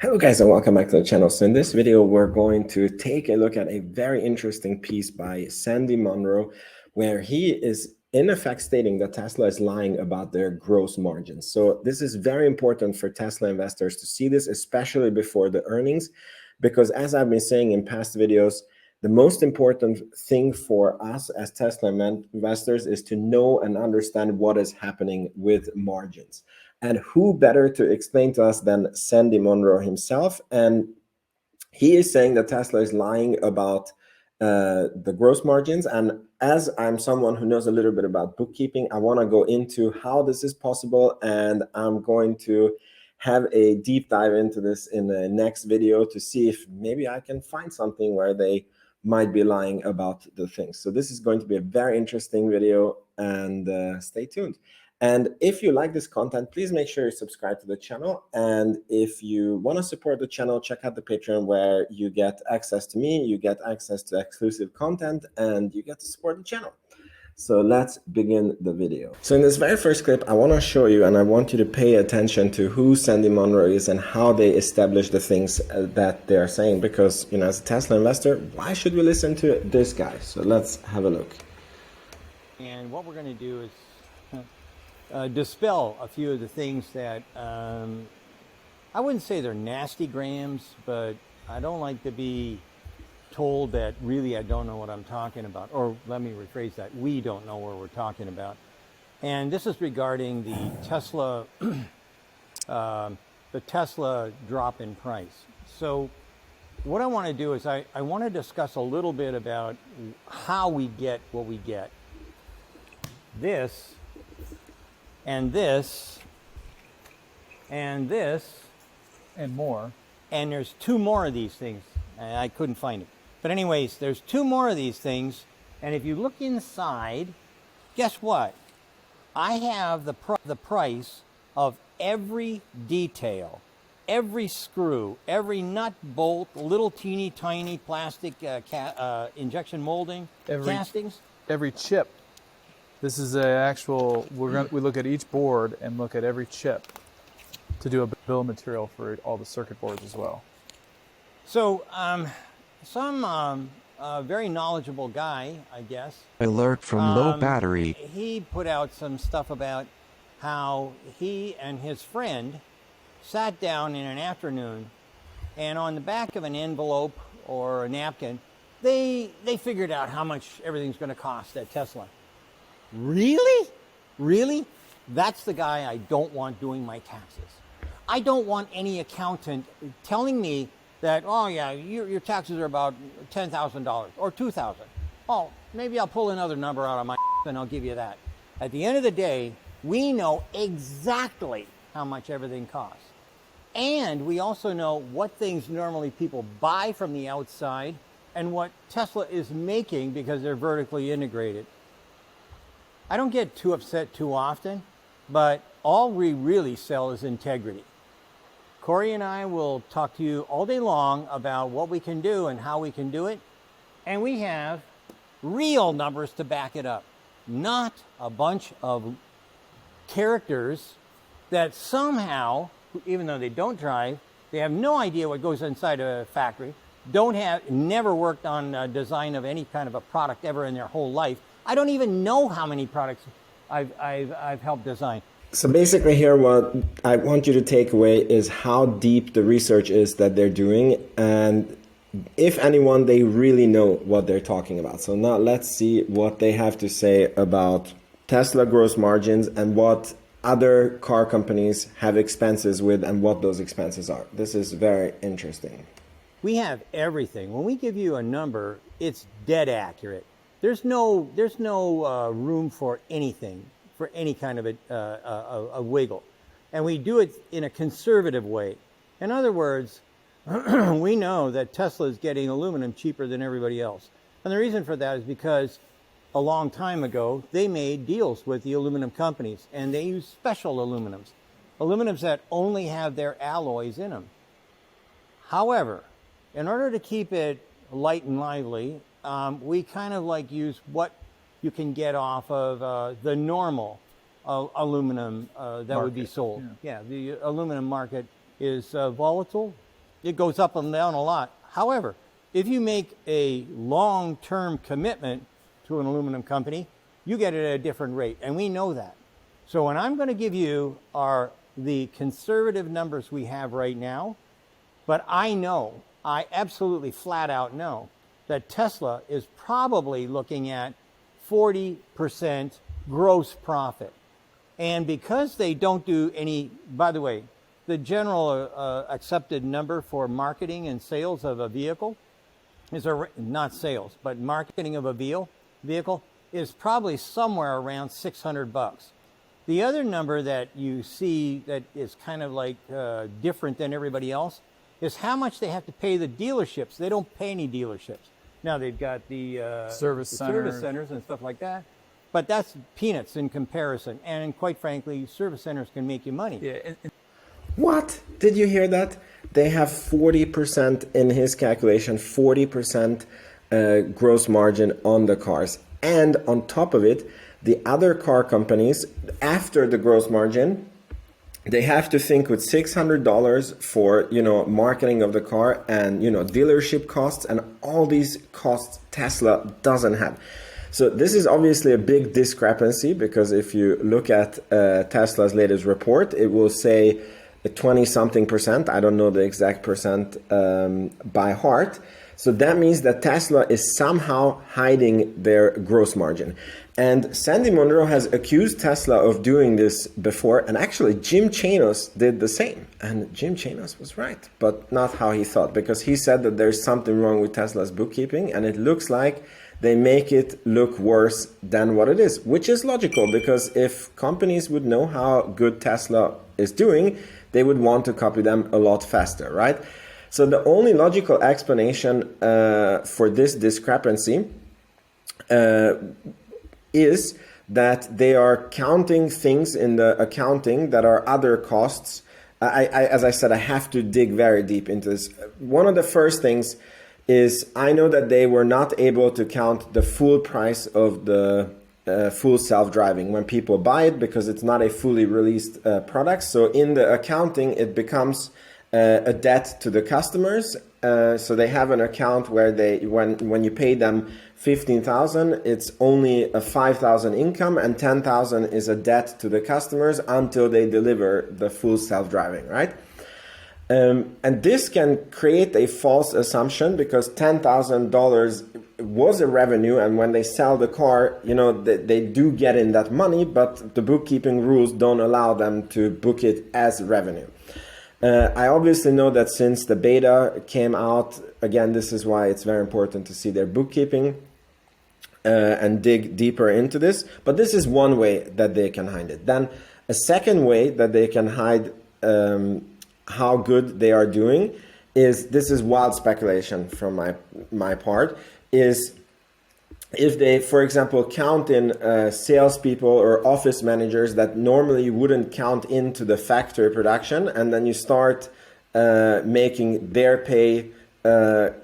Hello guys and welcome back to the channel. So in this video, we're going to take a look at a very interesting piece by Sandy Munro, where he is in effect stating that Tesla is lying about their gross margins. So this is very important for Tesla investors to see this, especially before the earnings, because as I've been saying in past videos, the most important thing for us as Tesla investors is to know and understand what is happening with margins. And who better to explain to us than Sandy Munro himself? And he is saying that Tesla is lying about the gross margins. And as I'm someone who knows a little bit about bookkeeping, I want to go into how this is possible. And I'm going to have a deep dive into this in the next video to see if maybe I can find something where they might be lying about the things. So this is going to be a very interesting video, and stay tuned. And if you like this content, please make sure you subscribe to the channel. And if you want to support the channel, check out the Patreon, where you get access to me, you get access to exclusive content, and you get to support the channel. So let's begin the video. So in this very first clip, I want to show you, and I want you to pay attention to who Sandy Munro is and how they establish the things that they are saying. Because, you know, as a Tesla investor, why should we listen to this guy? So let's have a look. And what we're going to do is dispel a few of the things that I wouldn't say they're nasty grams, but I don't like to be told that really I don't know what I'm talking about. Or let me rephrase that, we don't know what we're talking about. And this is regarding the Tesla drop in price. So what I want to do is I want to discuss a little bit about how we get what we get. This and this and this and more. And there's two more of these things. I couldn't find it. But anyways, there's two more of these things. And if you look inside, guess what? I have the price of every detail, every screw, every nut, bolt, little teeny tiny plastic injection molding, castings. Every chip. This is a actual, we look at each board and look at every chip to do a bill of material for all the circuit boards as well. So some very knowledgeable guy, I guess. Alert from low battery. He put out some stuff about how he and his friend sat down in an afternoon, and on the back of an envelope or a napkin, they figured out how much everything's going to cost at Tesla. Really? Really? That's the guy I don't want doing my taxes. I don't want any accountant telling me that, oh yeah, your taxes are about $10,000 or $2,000. Oh, maybe I'll pull another number out of my and I'll give you that. At the end of the day, we know exactly how much everything costs. And we also know what things normally people buy from the outside and what Tesla is making because they're vertically integrated. I don't get too upset too often, but all we really sell is integrity. Corey and I will talk to you all day long about what we can do and how we can do it. And we have real numbers to back it up, not a bunch of characters that somehow, even though they don't drive, they have no idea what goes inside a factory, never worked on design of any kind of a product ever in their whole life. I don't even know how many products I've helped design. So basically here, what I want you to take away is how deep the research is that they're doing, and if anyone, they really know what they're talking about. So now let's see what they have to say about Tesla gross margins and what other car companies have expenses with and what those expenses are. This is very interesting. We have everything. When we give you a number, it's dead accurate. There's no room for anything, for any kind of a wiggle. And we do it in a conservative way. In other words, we know that Tesla is getting aluminum cheaper than everybody else. And the reason for that is because a long time ago, they made deals with the aluminum companies, and they use special aluminums that only have their alloys in them. However, in order to keep it light and lively, we kind of like use what you can get off of the normal aluminum that would be sold. Yeah, the aluminum market is volatile, it goes up and down a lot. However, if you make a long-term commitment to an aluminum company, you get it at a different rate, and we know that. So what I'm going to give you are the conservative numbers we have right now, but I absolutely flat out know that Tesla is probably looking at 40% gross profit. And because they don't do any, by the way, the general accepted number for marketing and sales of a vehicle is, not sales, but marketing of a vehicle is probably somewhere around $600. The other number that you see that is kind of like different than everybody else is how much they have to pay the dealerships. They don't pay any dealerships. Now they've got the service centers and stuff like that, but that's peanuts in comparison. And quite frankly, service centers can make you money. Yeah. What? Did you hear that? They have 40% in his calculation, 40% gross margin on the cars. And on top of it, the other car companies, after the gross margin, they have to think with $600 for, marketing of the car and, dealership costs and all these costs Tesla doesn't have. So this is obviously a big discrepancy, because if you look at Tesla's latest report, it will say 20-something%. I don't know the exact percent by heart. So that means that Tesla is somehow hiding their gross margin. And Sandy Munro has accused Tesla of doing this before. And actually, Jim Chanos did the same. And Jim Chanos was right, but not how he thought, because he said that there's something wrong with Tesla's bookkeeping. And it looks like they make it look worse than what it is, which is logical, because if companies would know how good Tesla is doing, they would want to copy them a lot faster, right? So the only logical explanation for this discrepancy is that they are counting things in the accounting that are other costs. As I said, I have to dig very deep into this. One of the first things is I know that they were not able to count the full price of the full self-driving when people buy it, because it's not a fully released product. So in the accounting, it becomes a debt to the customers. So they have an account where they, when you pay them $15,000, it's only a $5,000 income, and $10,000 is a debt to the customers until they deliver the full self-driving, right? And this can create a false assumption, because $10,000 was a revenue, and when they sell the car, they do get in that money, but the bookkeeping rules don't allow them to book it as revenue. I obviously know that since the beta came out, again, this is why it's very important to see their bookkeeping and dig deeper into this. But this is one way that they can hide it. Then a second way that they can hide how good they are doing is, this is wild speculation from my part, is if they, for example, count in salespeople or office managers that normally you wouldn't count into the factory production, and then you start making their pay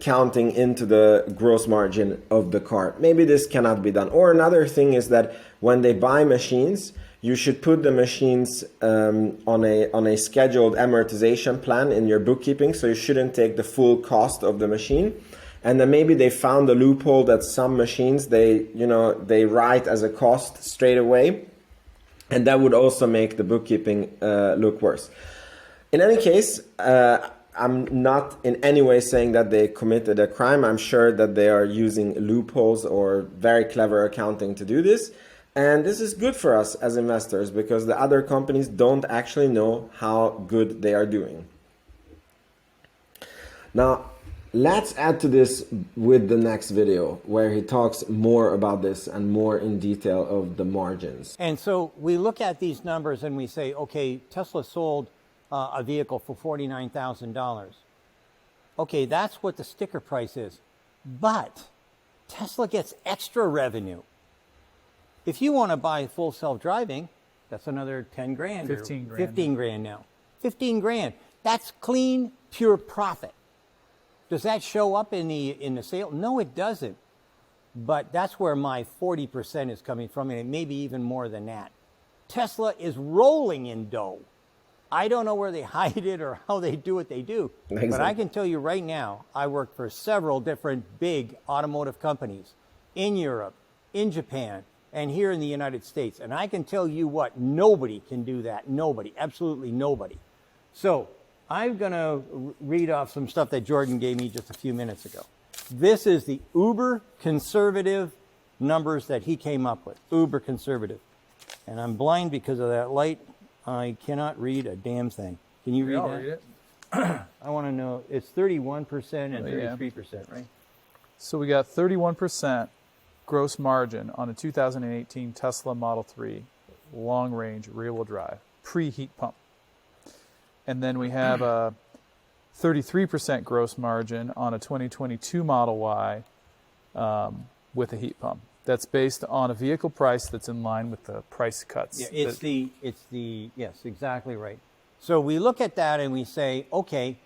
counting into the gross margin of the car. Maybe this cannot be done. Or another thing is that when they buy machines, you should put the machines on a scheduled amortization plan in your bookkeeping, so you shouldn't take the full cost of the machine. And then maybe they found a loophole that some machines they write as a cost straight away, and that would also make the bookkeeping look worse. In any case, I'm not in any way saying that they committed a crime. I'm sure that they are using loopholes or very clever accounting to do this. And this is good for us as investors, because the other companies don't actually know how good they are doing. Now, let's add to this with the next video, where he talks more about this and more in detail of the margins. And so we look at these numbers and we say, okay, Tesla sold a vehicle for $49,000. Okay, that's what the sticker price is. But Tesla gets extra revenue. If you want to buy full self-driving, that's another 10 grand. 15 grand. 15 grand now. 15 grand. That's clean, pure profit. Does that show up in the sale? No, it doesn't. But that's where my 40% is coming from, and it may be even more than that. Tesla is rolling in dough. I don't know where they hide it or how they do what they do. Exactly. But I can tell you right now, I work for several different big automotive companies in Europe, in Japan, and here in the United States. And I can tell you what, nobody can do that. Nobody, absolutely nobody. So I'm going to read off some stuff that Jordan gave me just a few minutes ago. This is the uber conservative numbers that he came up with. Uber conservative. And I'm blind because of that light. I cannot read a damn thing. Can you read I'll that? read it. I want to know. It's 31% and Yeah. 33%, right? So we got 31% gross margin on a 2018 Tesla Model 3 long-range rear-wheel drive, pre-heat pump. And then we have a 33% gross margin on a 2022 Model Y with a heat pump. That's based on a vehicle price that's in line with the price cuts. Yeah, yes, exactly right. So we look at that and we say, okay,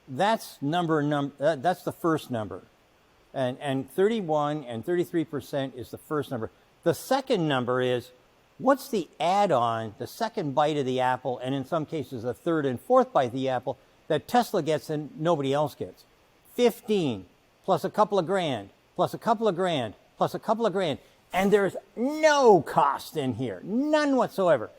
that's that's the first number. And 31 and 33% is the first number. The second number is, what's the add-on, the second bite of the apple, and in some cases the third and fourth bite of the apple that Tesla gets and nobody else gets? 15 plus a couple of grand, plus a couple of grand, plus a couple of grand. And there's no cost in here, none whatsoever.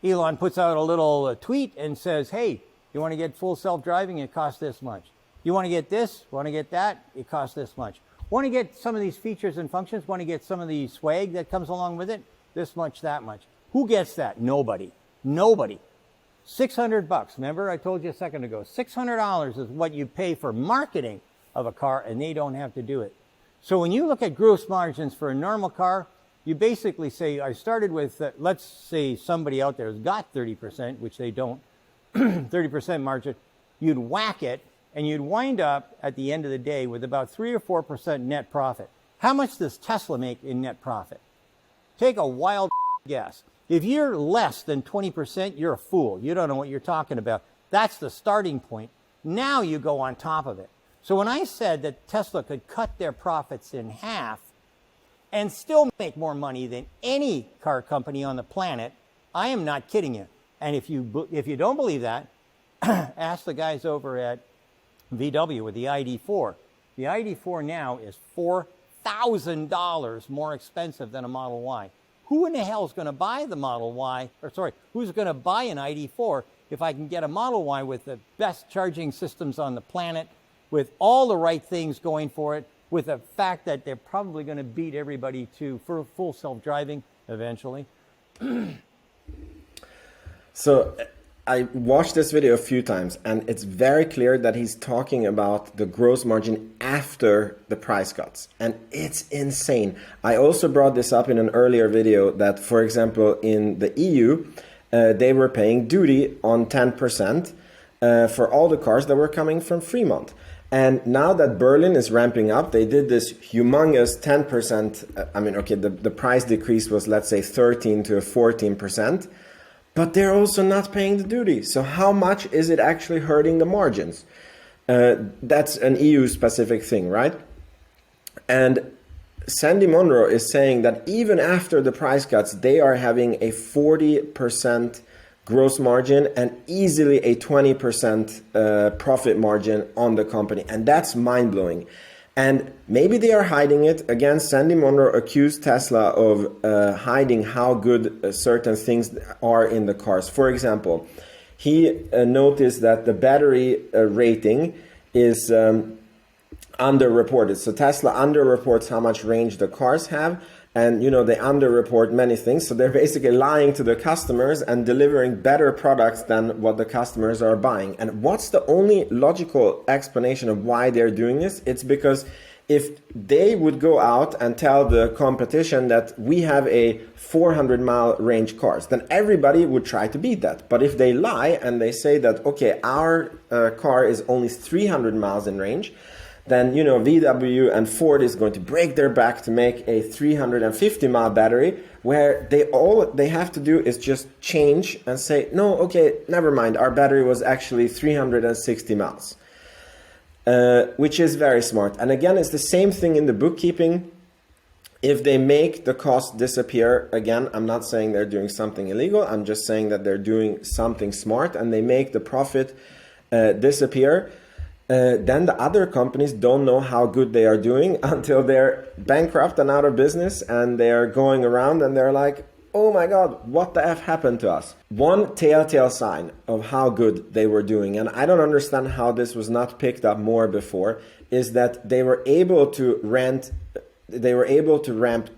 Elon puts out a little tweet and says, hey, you want to get full self-driving? It costs this much. You want to get this? Want to get that? It costs this much. Want to get some of these features and functions? Want to get some of the swag that comes along with it? This much, that much. Who gets that? Nobody. Nobody. $600. Remember, I told you a second ago, $600 is what you pay for marketing of a car, and they don't have to do it. So when you look at gross margins for a normal car, you basically say, I started with, let's say somebody out there has got 30%, which they don't, 30% margin. You'd whack it, and you'd wind up at the end of the day with about 3 or 4% net profit. How much does Tesla make in net profit? Take a wild guess. If you're less than 20%, you're a fool. You don't know what you're talking about. That's the starting point. Now you go on top of it. So when I said that Tesla could cut their profits in half and still make more money than any car company on the planet, I am not kidding you. And if you don't believe that, ask the guys over at VW with the ID4. The ID4 now is $4,000 more expensive than a Model Y. Who in the hell is going to buy the Model Y? Who's going to buy an ID4 if I can get a Model Y with the best charging systems on the planet, with all the right things going for it, with the fact that they're probably going to beat everybody to for full self-driving eventually? So I watched this video a few times, and it's very clear that he's talking about the gross margin after the price cuts, and it's insane. I also brought this up in an earlier video that, for example, in the EU, they were paying duty on 10% for all the cars that were coming from Fremont. And now that Berlin is ramping up, they did this humongous 10%. The price decrease was, let's say, 13 to 14%. But they're also not paying the duty. So how much is it actually hurting the margins? That's an EU-specific thing, right? And Sandy Munro is saying that even after the price cuts, they are having a 40% gross margin and easily a 20% profit margin on the company. And that's mind-blowing. And maybe they are hiding it. Again, Sandy Munro accused Tesla of hiding how good certain things are in the cars. For example, he noticed that the battery rating is underreported. So Tesla underreports how much range the cars have. And, they underreport many things. So they're basically lying to the customers and delivering better products than what the customers are buying. And what's the only logical explanation of why they're doing this? It's because if they would go out and tell the competition that we have a 400-mile range cars, then everybody would try to beat that. But if they lie and they say that, okay, our car is only 300 miles in range, then VW and Ford is going to break their back to make a 350-mile battery, where they have to do is just change and say, no, okay, never mind, our battery was actually 360 miles, which is very smart. And again, it's the same thing in the bookkeeping. If they make the cost disappear, again, I'm not saying they're doing something illegal. I'm just saying that they're doing something smart, and they make the profit disappear. Then the other companies don't know how good they are doing until they're bankrupt and out of business, and they're going around and they're like, oh my God, what the F happened to us? One telltale sign of how good they were doing, and I don't understand how this was not picked up more before, is that they were able to ramp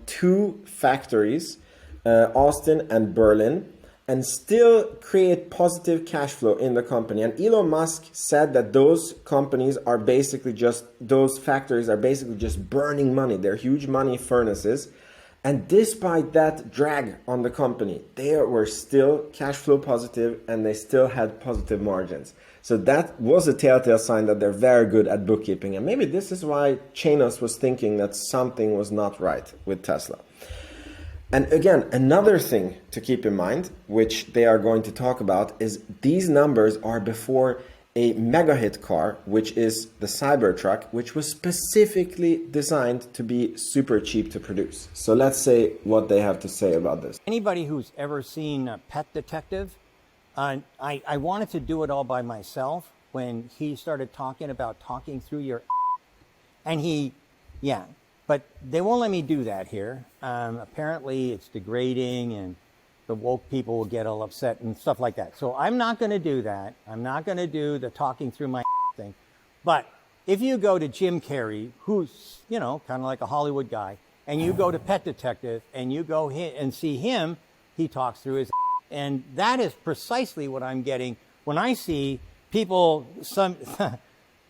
2 factories, Austin and Berlin, and still create positive cash flow in the company. And Elon Musk said that those factories are basically just burning money. They're huge money furnaces. And despite that drag on the company, they were still cash flow positive and they still had positive margins. So that was a telltale sign that they're very good at bookkeeping. And maybe this is why Chanos was thinking that something was not right with Tesla. And again, another thing to keep in mind, which they are going to talk about, is these numbers are before a mega hit car, which is the Cybertruck, which was specifically designed to be super cheap to produce. So let's say what they have to say about this. Anybody who's ever seen Pet Detective, I wanted to do it all by myself when he started talking about talking through your and but they won't let me do that here. Apparently it's degrading and the woke people will get all upset and stuff like that. So I'm not going to do that. I'm not going to do the talking through my thing. But if you go to Jim Carrey, who's, kind of like a Hollywood guy, and you go to Pet Detective and you go and see him, he talks through his and that is precisely what I'm getting when I see people,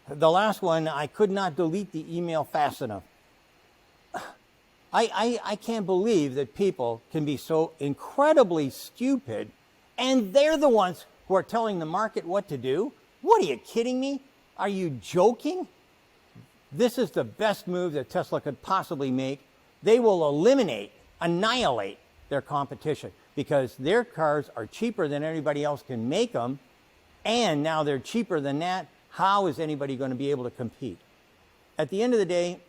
the last one, I could not delete the email fast enough. I can't believe that people can be so incredibly stupid, and they're the ones who are telling the market what to do. What, are you kidding me? Are you joking? This is the best move that Tesla could possibly make. They will annihilate their competition because their cars are cheaper than anybody else can make them, and now they're cheaper than that. How is anybody going to be able to compete? At the end of the day,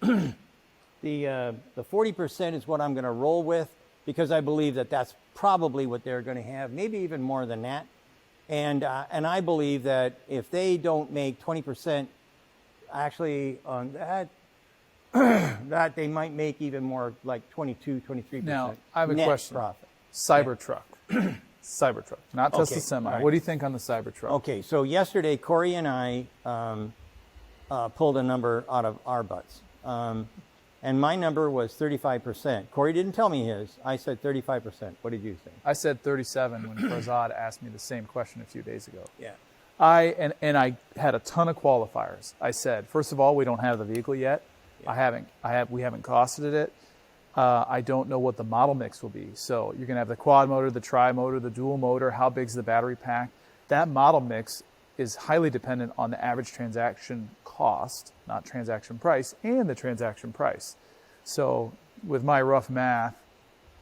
the 40% is what I'm going to roll with because I believe that that's probably what they're going to have, maybe even more than that. And I believe that if they don't make 20%, actually on that, that they might make even more, like 22, 23%. Now, I have a question. Profit. Cybertruck. Cybertruck, not Tesla Semi. Right. What do you think on the Cybertruck? Okay, so yesterday, Corey and I pulled a number out of our butts. And my number was 35%. Corey didn't tell me his. I said 35%. What did you say? I said 37 when Farzad asked me the same question a few days ago. Yeah. I had a ton of qualifiers. I said, first of all, we don't have the vehicle yet. Yeah. We haven't costed it. I don't know what the model mix will be. So you're going to have the quad motor, the tri motor, the dual motor. How big's the battery pack? That model mix is highly dependent on the average transaction cost, not transaction price, and the transaction price. So with my rough math,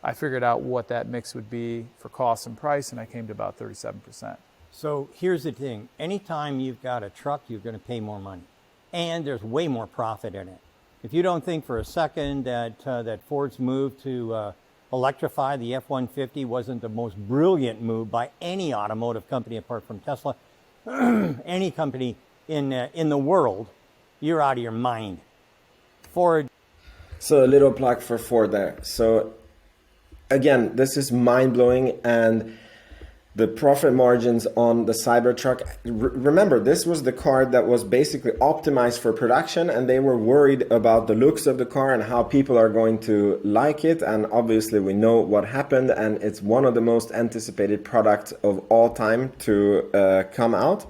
I figured out what that mix would be for cost and price, and I came to about 37%. So here's the thing. Anytime you've got a truck, you're going to pay more money. And there's way more profit in it. If you don't think for a second that Ford's move to electrify the F-150 wasn't the most brilliant move by any automotive company apart from Tesla, any company in the world, you're out of your mind. Ford. So a little plug for Ford there. So again, this is mind-blowing, and the profit margins on the Cybertruck. Remember, this was the car that was basically optimized for production, and they were worried about the looks of the car and how people are going to like it. And obviously we know what happened, and it's one of the most anticipated products of all time to come out.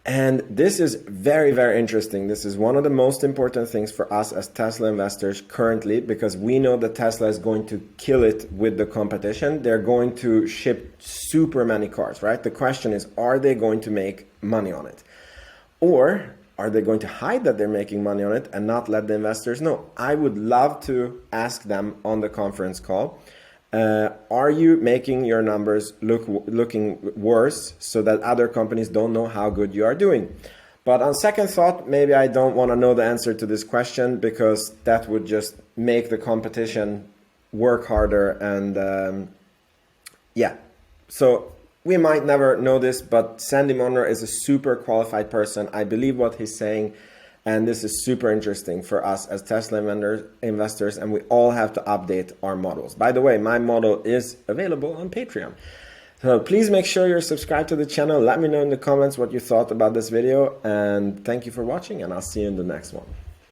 And this is very, very interesting. This is one of the most important things for us as Tesla investors currently, because we know that Tesla is going to kill it with the competition. They're going to ship super many cars, right? The question is, are they going to make money on it? Or are they going to hide that they're making money on it and not let the investors know? I would love to ask them on the conference call. Are you making your numbers looking worse so that other companies don't know how good you are doing? But on second thought, maybe I don't want to know the answer to this question, because that would just make the competition work harder. And yeah, so we might never know this, but Sandy Munro is a super qualified person. I believe what he's saying, and this is super interesting for us as Tesla investors, and we all have to update our models. By the way, my model is available on Patreon. So please make sure you're subscribed to the channel. Let me know in the comments what you thought about this video, and thank you for watching, and I'll see you in the next one.